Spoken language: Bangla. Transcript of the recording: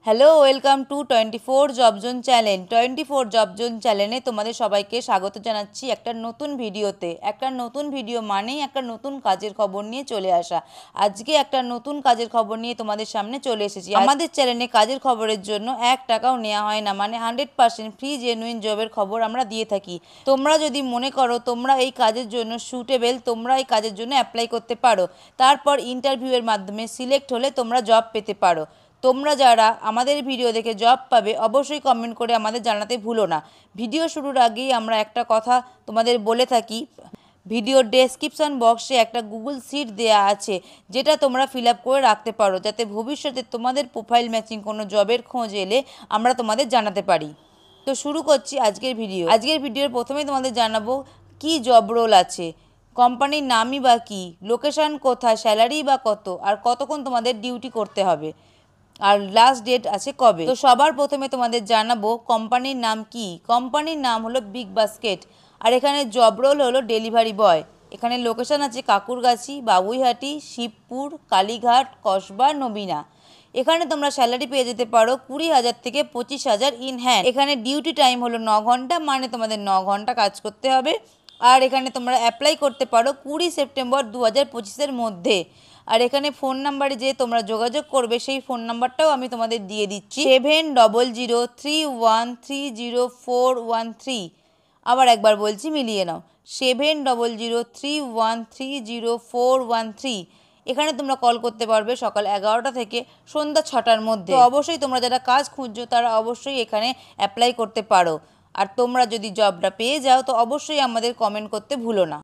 Hello, welcome to 24 job zone channel. 24 job zone চ্যানেলে তোমাদের সবাইকে স্বাগত জানাচ্ছি একটা নতুন ভিডিওতে। একটা নতুন ভিডিও মানেই একটা নতুন কাজের খবর নিয়ে চলে আসা। আজকে একটা নতুন কাজের খবর নিয়ে তোমাদের সামনে চলে এসেছি। আমাদের চ্যানেলে কাজের খবরের জন্য 1 টাকাও নেওয়া হয় না, মানে 100% ফ্রি জেনুইন জবের খবর আমরা দিয়ে থাকি। তোমরা যদি মনে করো তোমরা এই কাজের জন্য সুটেবেল, তোমরা এই কাজের জন্য অ্যাপ্লাই করতে পারো। তারপর ইন্টারভিউয়ের মাধ্যমে সিলেক্ট হলে তোমরা জব পেতে পারো। তোমরা যারা আমাদের ভিডিও দেখে জব পাবে অবশ্যই কমেন্ট করে আমাদের জানাতে ভুলো না। ভিডিও শুরুর আগেই আমরা একটা কথা তোমাদের বলে থাকি, ভিডিওর ডেসক্রিপশন বক্সে একটা গুগল শিট দেওয়া আছে, যেটা তোমরা ফিল আপ করে রাখতে পারো, যাতে ভবিষ্যতে তোমাদের প্রোফাইল ম্যাচিং কোনো জবের খোঁজ এলে আমরা তোমাদের জানাতে পারি। তো শুরু করছি আজকের ভিডিও। আজকের ভিডিওর প্রথমেই তোমাদের জানাবো কি জব রোল আছে, কোম্পানির নামই বা কী, লোকেশন কোথায়, স্যালারি বা কত, আর কতক্ষণ তোমাদের ডিউটি করতে হবে, আর লাস্ট ডেট আছে কবে। তো সবার প্রথমে তোমাদের জানাবো কোম্পানির নাম কি। কোম্পানির নাম হলো বিগ বাস্কেট, আর এখানে জব রোল হলো ডেলিভারি বয়। এখানে লোকেশন আছে কাকুরগাছি, বাবুইহাটি, শিবপুর, কালীঘাট, কসবা, নবীনা। এখানে তোমরা স্যালারি পেয়ে যেতে পারো 20,000 থেকে 25,000 ইন হ্যান্ড। এখানে ডিউটি টাইম হলো 9 ঘন্টা, মানে তোমাদের 9 ঘন্টা কাজ করতে হবে। আর এখানে তোমরা অ্যাপ্লাই করতে পারো 20 সেপ্টেম্বর 2025-এর মধ্যে। আর এখানে ফোন নাম্বারে যে তোমরা যোগাযোগ করবে সেই ফোন নাম্বারটাও আমি তোমাদের দিয়ে দিচ্ছি, 7003130413। আবার একবার বলছি, মিলিয়ে নাও, 7003130413। এখানে তোমরা কল করতে পারবে সকাল 11টা থেকে সন্ধ্যা 6টার মধ্যে। তো অবশ্যই তোমরা যারা কাজ খুঁজছো তারা অবশ্যই এখানে অ্যাপ্লাই করতে পারো। আর তোমরা যদি জবটা পেয়ে যাও তো অবশ্যই আমাদের কমেন্ট করতে ভুলো না।